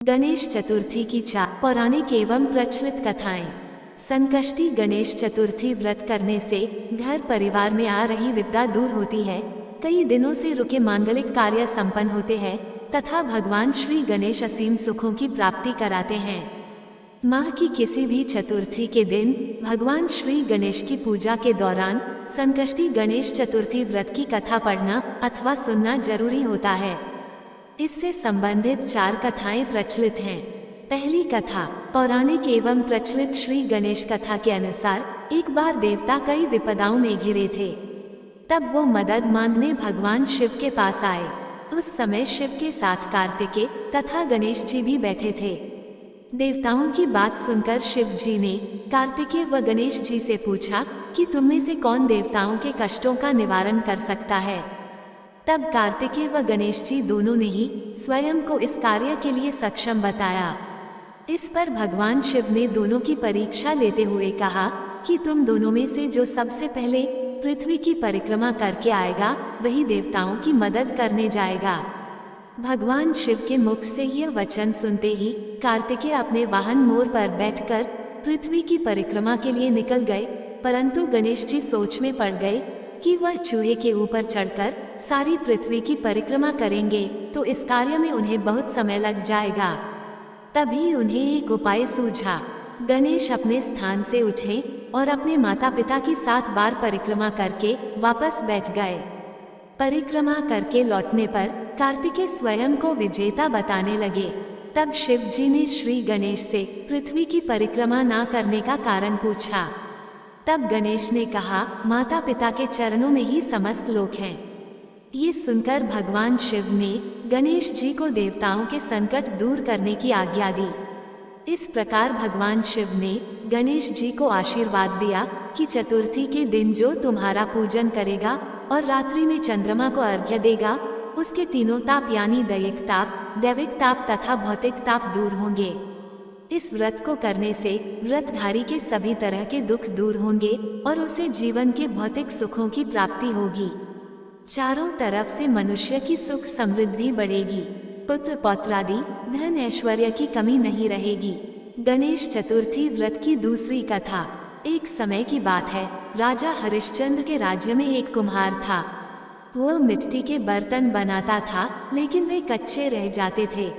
गणेश चतुर्थी की 4 पौराणिक एवं प्रचलित कथाएं। संकष्टी गणेश चतुर्थी व्रत करने से घर परिवार में आ रही विपदा दूर होती है, कई दिनों से रुके मांगलिक कार्य संपन्न होते हैं तथा भगवान श्री गणेश असीम सुखों की प्राप्ति कराते हैं। माह की किसी भी चतुर्थी के दिन भगवान श्री गणेश की पूजा के दौरान संकष्टी गणेश चतुर्थी व्रत की कथा पढ़ना अथवा सुनना जरूरी होता है। इससे संबंधित 4 कथाएं प्रचलित हैं। पहली कथा पौराणिक एवं प्रचलित श्री गणेश कथा के अनुसार एक बार देवता कई विपदाओं में घिरे थे। तब वो मदद मांगने भगवान शिव के पास आए। उस समय शिव के साथ कार्तिकेय तथा गणेश जी भी बैठे थे। देवताओं की बात सुनकर शिव जी ने कार्तिकेय व गणेश जी से पूछा कि तुम में से कौन देवताओं के कष्टों का निवारण कर सकता है। तब कार्तिकेय व गणेश जी दोनों ने ही स्वयं को इस कार्य के लिए सक्षम बताया। इस पर भगवान शिव ने दोनों की परीक्षा लेते हुए कहा कि तुम दोनों में से जो सबसे पहले पृथ्वी की परिक्रमा करके आएगा वही देवताओं की मदद करने जाएगा। भगवान शिव के मुख से यह वचन सुनते ही कार्तिकेय अपने वाहन मोर पर बैठकर पृथ्वी की परिक्रमा के लिए निकल गए, परंतु गणेश जी सोच में पड़ गए कि वह चूहे के ऊपर चढ़कर सारी पृथ्वी की परिक्रमा करेंगे तो इस कार्य में उन्हें बहुत समय लग जाएगा। तभी उन्हें एक उपाय सूझा। गणेश अपने स्थान से उठे और अपने माता पिता की 7 बार परिक्रमा करके वापस बैठ गए। परिक्रमा करके लौटने पर कार्तिकेय स्वयं को विजेता बताने लगे। तब शिव जी ने श्री गणेश से पृथ्वी की परिक्रमा ना करने का कारण पूछा। तब गणेश ने कहा, माता पिता के चरणों में ही समस्त लोक हैं। ये सुनकर भगवान शिव ने गणेश जी को देवताओं के संकट दूर करने की आज्ञा दी। इस प्रकार भगवान शिव ने गणेश जी को आशीर्वाद दिया कि चतुर्थी के दिन जो तुम्हारा पूजन करेगा और रात्रि में चंद्रमा को अर्घ्य देगा, उसके तीनों ताप यानी दैविक ताप तथा भौतिक ताप दूर होंगे। इस व्रत को करने से व्रतधारी के सभी तरह के दुख दूर होंगे और उसे जीवन के भौतिक सुखों की प्राप्ति होगी। चारों तरफ से मनुष्य की सुख समृद्धि बढ़ेगी, पुत्र पौत्रादि धन ऐश्वर्य की कमी नहीं रहेगी। गणेश चतुर्थी व्रत की दूसरी कथा। एक समय की बात है, राजा हरिश्चंद्र के राज्य में एक कुम्हार था। वो मिट्टी के बर्तन बनाता था, लेकिन वे कच्चे रह जाते थे।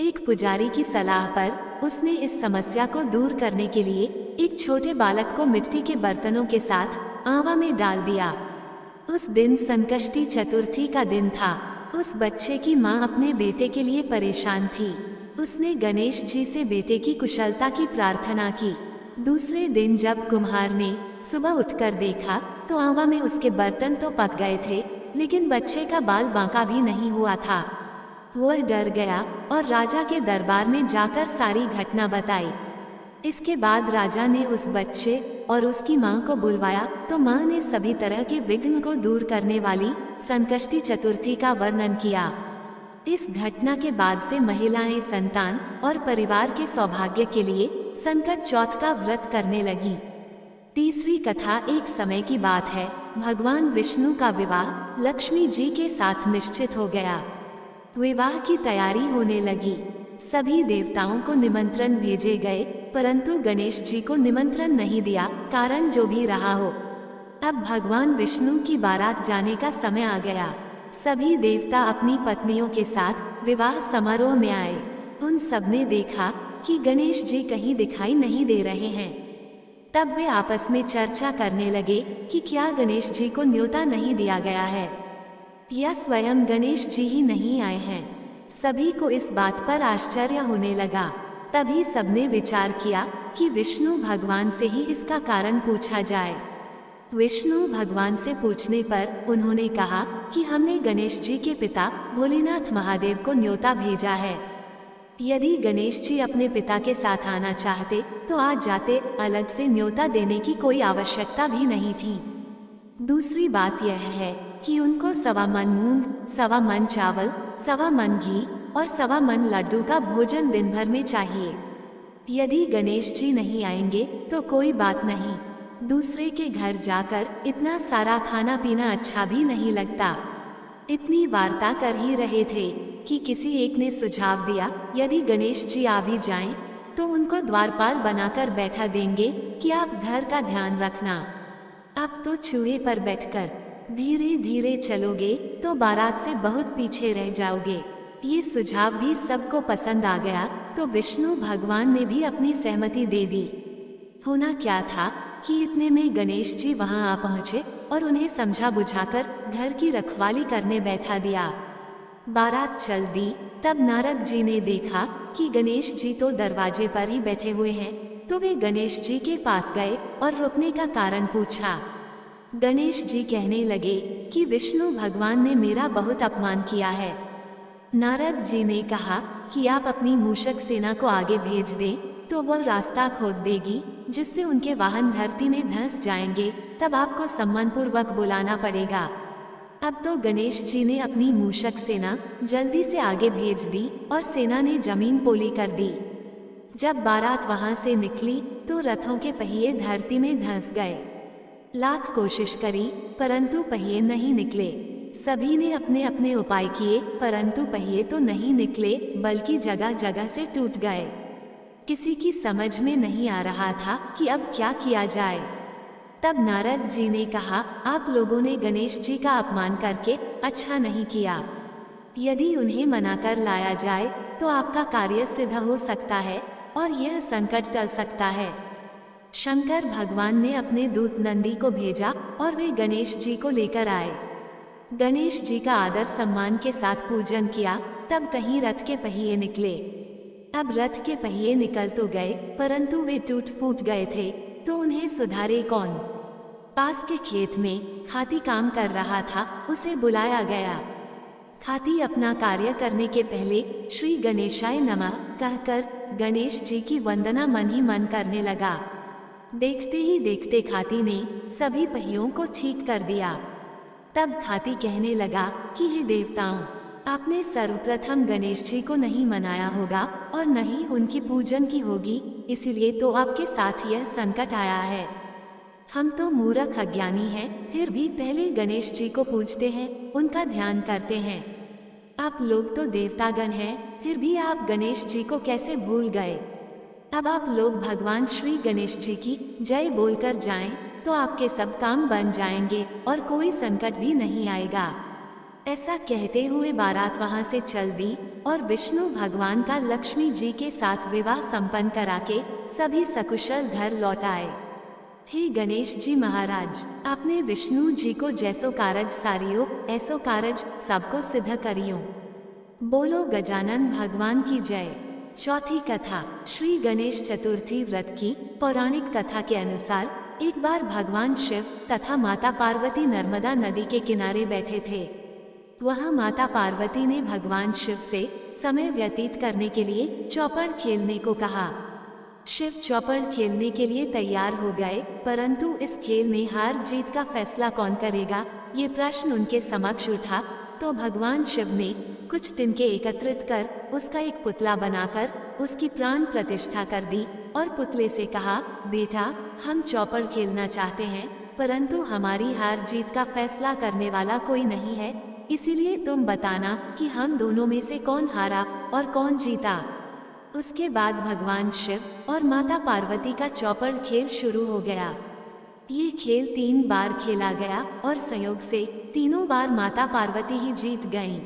एक पुजारी की सलाह पर उसने इस समस्या को दूर करने के लिए एक छोटे बालक को मिट्टी के बर्तनों के साथ आवा में डाल दिया। उस दिन संकष्टी चतुर्थी का दिन था। उस बच्चे की माँ अपने बेटे के लिए परेशान थी। उसने गणेश जी से बेटे की कुशलता की प्रार्थना की। दूसरे दिन जब कुम्हार ने सुबह उठकर देखा तो आवा में उसके बर्तन तो पक गए थे, लेकिन बच्चे का बाल बांका भी नहीं हुआ था। वह डर गया और राजा के दरबार में जाकर सारी घटना बताई। इसके बाद राजा ने उस बच्चे और उसकी मां को बुलवाया तो मां ने सभी तरह के विघ्न को दूर करने वाली संकष्टी चतुर्थी का वर्णन किया। इस घटना के बाद से महिलाएं संतान और परिवार के सौभाग्य के लिए संकट चौथ का व्रत करने लगी। तीसरी कथा। एक समय की बात है, भगवान विष्णु का विवाह लक्ष्मी जी के साथ निश्चित हो गया। विवाह की तैयारी होने लगी। सभी देवताओं को निमंत्रण भेजे गए, परंतु गणेश जी को निमंत्रण नहीं दिया, कारण जो भी रहा हो। अब भगवान विष्णु की बारात जाने का समय आ गया। सभी देवता अपनी पत्नियों के साथ विवाह समारोह में आए। उन सबने देखा कि गणेश जी कहीं दिखाई नहीं दे रहे हैं। तब वे आपस में चर्चा करने लगे कि क्या गणेश जी को न्योता नहीं दिया गया है या स्वयं गणेश जी ही नहीं आए हैं। सभी को इस बात पर आश्चर्य होने लगा। तभी सबने विचार किया कि विष्णु भगवान से ही इसका कारण पूछा जाए। विष्णु भगवान से पूछने पर उन्होंने कहा कि हमने गणेश जी के पिता भोलेनाथ महादेव को न्योता भेजा है। यदि गणेश जी अपने पिता के साथ आना चाहते तो आ जाते, अलग से न्योता देने की कोई आवश्यकता भी नहीं थी। दूसरी बात यह है कि उनको 1.25 मन मूंग, 1.25 मन चावल, 1.25 मन घी और 1.25 मन लड्डू का भोजन दिन भर में चाहिए। यदि गणेश जी नहीं आएंगे तो कोई बात नहीं, दूसरे के घर जाकर इतना सारा खाना पीना अच्छा भी नहीं लगता। इतनी वार्ता कर ही रहे थे कि किसी एक ने सुझाव दिया, यदि गणेश जी आ भी जाएं, तो उनको द्वारपाल बनाकर बैठा देंगे कि आप घर का ध्यान रखना। आप तो चूहे पर बैठकर धीरे धीरे चलोगे तो बारात से बहुत पीछे रह जाओगे। ये सुझाव भी सबको पसंद आ गया, तो विष्णु भगवान ने भी अपनी सहमति दे दी। होना क्या था कि इतने में गणेश जी वहां आ पहुंचे और उन्हें समझा बुझाकर घर की रखवाली करने बैठा दिया। बारात चल दी, तब नारद जी ने देखा कि गणेश जी तो दरवाजे पर ही बैठे हुए हैं, तो वे गणेश जी के पास गए और रुकने का कारण पूछा। गणेश जी कहने लगे कि विष्णु भगवान ने मेरा बहुत अपमान किया है। नारद जी ने कहा कि आप अपनी मूषक सेना को आगे भेज दें, तो वह रास्ता खोद देगी, जिससे उनके वाहन धरती में धंस जाएंगे। तब आपको सम्मानपूर्वक बुलाना पड़ेगा। अब तो गणेश जी ने अपनी मूषक सेना जल्दी से आगे भेज दी और सेना ने जमीन पोली कर दी। जब बारात वहां से निकली तो रथों के पहिए धरती में धंस गए। लाख कोशिश करी, परंतु पहिए नहीं निकले। सभी ने अपने अपने उपाय किए, परंतु पहिए तो नहीं निकले, बल्कि जगह जगह से टूट गए। किसी की समझ में नहीं आ रहा था कि अब क्या किया जाए। तब नारद जी ने कहा, आप लोगों ने गणेश जी का अपमान करके अच्छा नहीं किया। यदि उन्हें मनाकर लाया जाए तो आपका कार्य सिद्ध हो सकता है और यह संकट टल सकता है। शंकर भगवान ने अपने दूत नंदी को भेजा और वे गणेश जी को लेकर आए। गणेश जी का आदर सम्मान के साथ पूजन किया, तब कहीं रथ के पहिए निकले। अब रथ के पहिए निकल तो गए, परंतु वे टूट फूट गए थे, तो उन्हें सुधारे कौन। पास के खेत में खाती काम कर रहा था, उसे बुलाया गया। खाती अपना कार्य करने के पहले श्री गणेशाय नमः कहकर गणेश जी की वंदना मन ही मन करने लगा। देखते ही देखते खाती ने सभी पहियों को ठीक कर दिया। तब खाती कहने लगा कि हे देवताओं, आपने सर्वप्रथम गणेश जी को नहीं मनाया होगा और न ही उनकी पूजन की होगी, इसीलिए तो आपके साथ यह संकट आया है। हम तो मूर्ख अज्ञानी हैं, फिर भी पहले गणेश जी को पूजते हैं, उनका ध्यान करते हैं। आप लोग तो देवतागण हैं, फिर भी आप गणेश जी को कैसे भूल गए। अब आप लोग भगवान श्री गणेश जी की जय बोलकर जाएं, तो आपके सब काम बन जाएंगे और कोई संकट भी नहीं आएगा। ऐसा कहते हुए बारात वहां से चल दी और विष्णु भगवान का लक्ष्मी जी के साथ विवाह संपन्न करा के सभी सकुशल घर लौट आए। हे गणेश जी महाराज, आपने विष्णु जी को जैसो कारज सारियो, ऐसो कारज सबको सिद्ध करियो। बोलो गजानन भगवान की जय। चौथी कथा। श्री गणेश चतुर्थी व्रत की पौराणिक कथा के अनुसार एक बार भगवान शिव तथा माता पार्वती नर्मदा नदी के किनारे बैठे थे। वहां माता पार्वती ने भगवान शिव से समय व्यतीत करने के लिए चौपड़ खेलने को कहा। शिव चौपड़ खेलने के लिए तैयार हो गए, परंतु इस खेल में हार जीत का फैसला कौन करेगा, ये प्रश्न उनके समक्ष उठा। तो भगवान शिव ने कुछ तिनके एकत्रित कर उसका एक पुतला बनाकर उसकी प्राण प्रतिष्ठा कर दी और पुतले से कहा, बेटा, हम चौपड़ खेलना चाहते हैं, परंतु हमारी हार जीत का फैसला करने वाला कोई नहीं है, इसीलिए तुम बताना कि हम दोनों में से कौन हारा और कौन जीता। उसके बाद भगवान शिव और माता पार्वती का चौपड़ खेल शुरू हो गया। ये खेल 3 बार खेला गया और संयोग से तीनों बार माता पार्वती ही जीत गईं।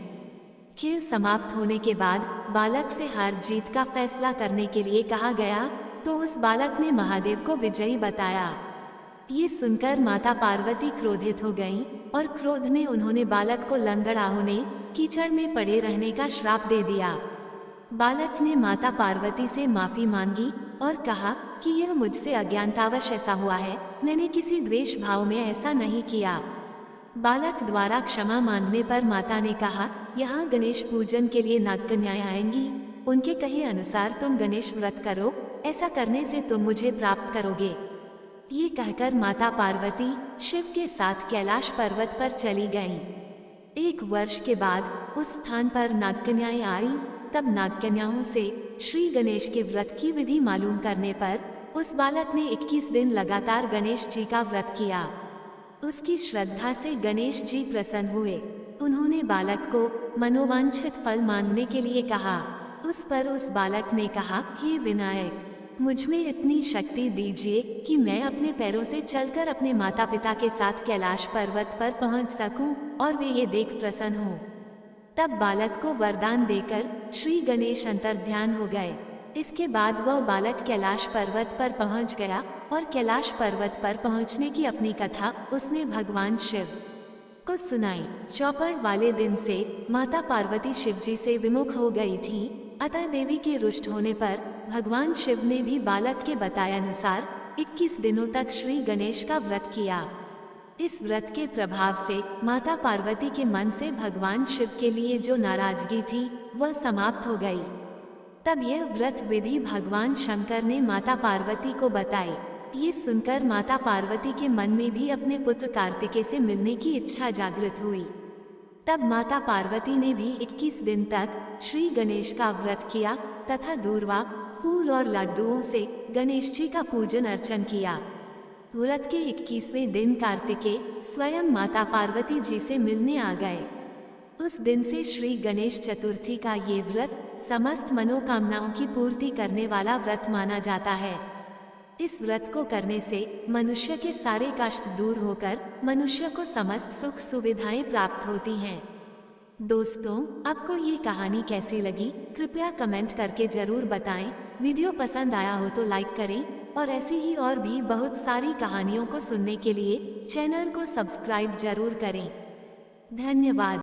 खेल समाप्त होने के बाद बालक से हार जीत का फैसला करने के लिए कहा गया, तो उस बालक ने महादेव को विजयी बताया। ये सुनकर माता पार्वती क्रोधित हो गईं और क्रोध में उन्होंने बालक को लंगड़ा होने, कीचड़ में पड़े रहने का श्राप दे दिया। बालक ने माता पार्वती से माफी मांगी और कहा कि यह मुझसे अज्ञानतावश ऐसा हुआ है, मैंने किसी द्वेष भाव में ऐसा नहीं किया। बालक द्वारा क्षमा मांगने पर माता ने कहा, यहाँ गणेश पूजन के लिए नागकन्याएं आएंगी, उनके कहे अनुसार तुम गणेश व्रत करो, ऐसा करने से तुम मुझे प्राप्त करोगे। ये कहकर माता पार्वती शिव के साथ कैलाश पर्वत पर चली गईं। 1 वर्ष के बाद उस स्थान पर नागकन्याएं आईं। तब नागकन्याओं से श्री गणेश के व्रत की विधि मालूम करने पर उस बालक ने 21 दिन लगातार गणेश जी का व्रत किया। उसकी श्रद्धा से गणेश जी प्रसन्न हुए। उन्होंने बालक को मनोवांछित फल मांगने के लिए कहा। उस पर उस बालक ने कहा, हे विनायक, मुझ में इतनी शक्ति दीजिए कि मैं अपने पैरों से चलकर अपने माता पिता के साथ कैलाश पर्वत पर पहुंच सकूं और वे ये देख प्रसन्न हों। तब बालक को वरदान देकर श्री गणेश अंतर्ध्यान हो गए। इसके बाद वह बालक कैलाश पर्वत पर पहुंच गया और कैलाश पर्वत पर पहुंचने की अपनी कथा उसने भगवान शिव को सुनाई। चौपड़ वाले दिन से माता पार्वती शिवजी से विमुख हो गई थी, अतः देवी के रुष्ट होने पर भगवान शिव ने भी बालक के बताए अनुसार 21 दिनों तक श्री गणेश का व्रत किया। इस व्रत के प्रभाव से माता पार्वती के मन से भगवान शिव के लिए जो नाराजगी थी वह समाप्त हो गई। तब यह व्रत विधि भगवान शंकर ने माता पार्वती को बताई। ये सुनकर माता पार्वती के मन में भी अपने पुत्र कार्तिकेय से मिलने की इच्छा जागृत हुई। तब माता पार्वती ने भी 21 दिन तक श्री गणेश का व्रत किया तथा दूर्वा, फूल और लड्डुओं से गणेश जी का पूजन अर्चन किया। व्रत के 21वें दिन कार्तिकेय स्वयं माता पार्वती जी से मिलने आ गए। उस दिन से श्री गणेश चतुर्थी का ये व्रत समस्त मनोकामनाओं की पूर्ति करने वाला व्रत माना जाता है। इस व्रत को करने से मनुष्य के सारे कष्ट दूर होकर मनुष्य को समस्त सुख सुविधाएं प्राप्त होती हैं। दोस्तों, आपको ये कहानी कैसी लगी कृपया कमेंट करके जरूर बताएं। वीडियो पसंद आया हो तो लाइक करें और ऐसी ही और भी बहुत सारी कहानियों को सुनने के लिए चैनल को सब्सक्राइब जरूर करें। धन्यवाद।